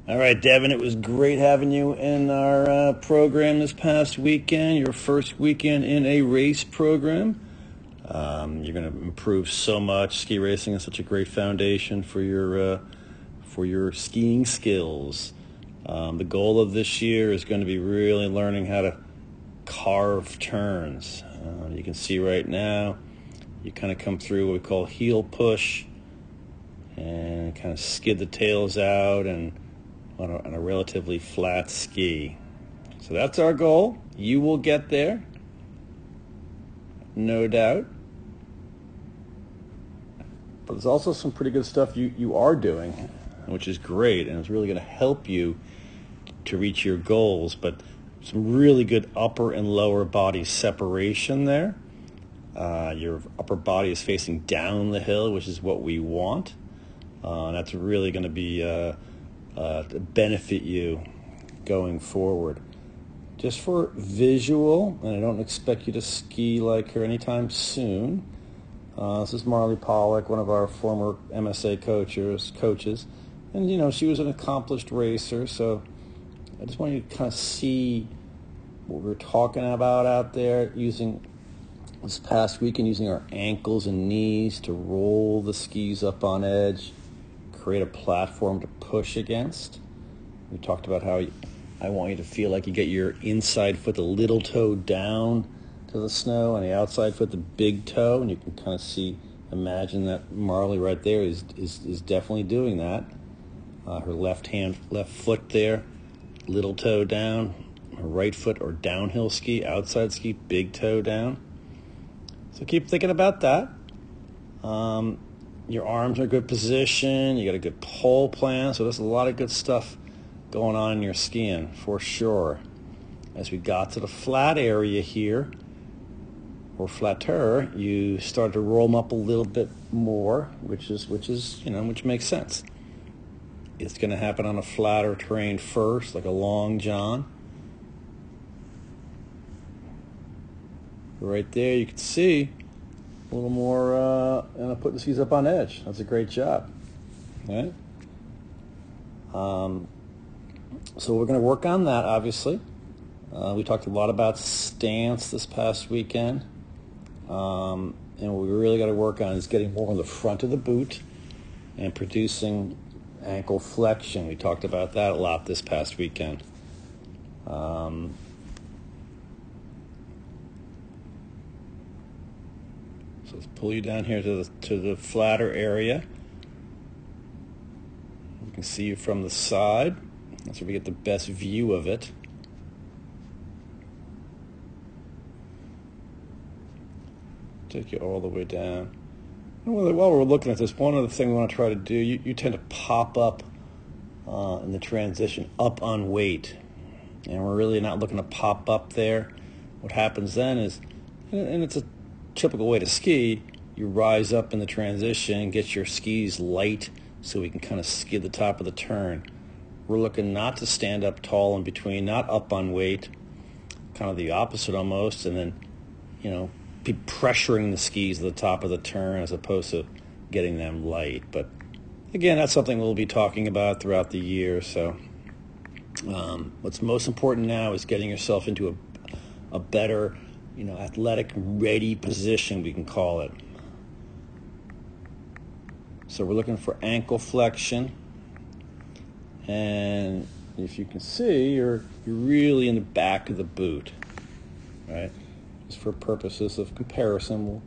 All right, Devon, it was great having you in our program this past weekend, your first weekend in a race program. You're going to improve so much. Ski racing is such a great foundation for your skiing skills. The goal of this year is going to be really learning how to carve turns. You can see right now, you kind of come through what we call heel push and kind of skid the tails out and on a relatively flat ski. So that's our goal. You will get there, no doubt. But there's also some pretty good stuff you are doing, which is great, and it's really going to help you to reach your goals. But some really good upper and lower body separation there. Your upper body is facing down the hill, which is what we want. That's really going to be to benefit you going forward. Just for visual, and I don't expect you to ski like her anytime soon. This is Marley Pollack, one of our former MSA coaches. And, she was an accomplished racer, so I just want you to kind of see what we're talking about out there, using this past weekend, using our ankles and knees to roll the skis up on edge, create a platform to push against. We talked about how I want you to feel like you get your inside foot, the little toe, down to the snow, and the outside foot, the big toe, and you can kind of imagine that Marley right there is definitely doing that. Her left foot there, little toe down, her right foot or downhill ski, outside ski, big toe down. So keep thinking about that. Your arms are in good position. You got a good pole plan. So there's a lot of good stuff going on in your skiing for sure. As we got to the flat area here, or flatter, you start to roll them up a little bit more, which makes sense. It's going to happen on a flatter terrain first, like a long john. Right there, you can see a little more, and I'm putting the skis up on edge. That's a great job. Right? So we're going to work on that, obviously. We talked a lot about stance this past weekend. And what we really got to work on is getting more on the front of the boot and producing ankle flexion. We talked about that a lot this past weekend. So let's pull you down here to the flatter area. You can see you from the side. That's where we get the best view of it. Take you all the way down. And while we're looking at this, one other thing we want to try to do, you tend to pop up in the transition up on weight. And we're really not looking to pop up there. What happens then is, and it's a typical way to ski, you rise up in the transition, get your skis light so we can kind of skid the top of the turn. We're looking not to stand up tall in between, not up on weight, kind of the opposite almost, and then, be pressuring the skis at the top of the turn as opposed to getting them light. But again, that's something we'll be talking about throughout the year. So what's most important now is getting yourself into a better, athletic ready position, we can call it. So we're looking for ankle flexion. And if you can see, you're really in the back of the boot, right? Just for purposes of comparison, we'll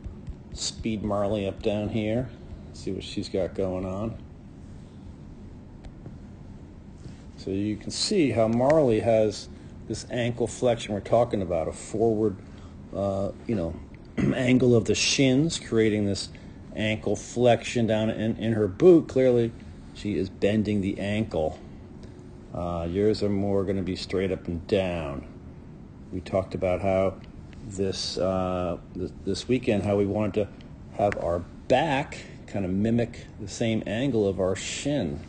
speed Marley up down here, see what she's got going on. So you can see how Marley has this ankle flexion we're talking about, a forward, angle of the shins, creating this ankle flexion down in her boot. Clearly, she is bending the ankle. Yours are more going to be straight up and down. We talked about how this weekend, how we wanted to have our back kind of mimic the same angle of our shin.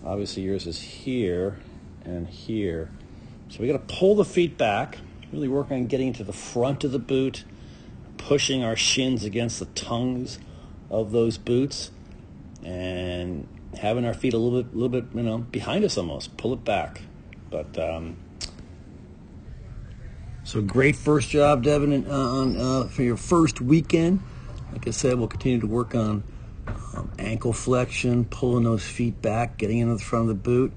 Obviously, yours is here and here. So we got to pull the feet back, really work on getting to the front of the boot, pushing our shins against the tongues of those boots, and having our feet a little bit, behind us almost. Pull it back. But so great first job, Devon, for your first weekend. Like I said, we'll continue to work on ankle flexion, pulling those feet back, getting into the front of the boot,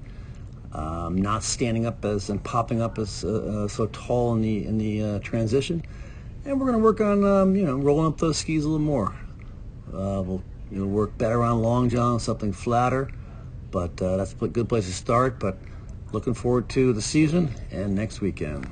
not standing up and popping up as so tall in the transition. And we're going to work on rolling up those skis a little more. We'll work better on long john, something flatter, but that's a good place to start. But looking forward to the season and next weekend.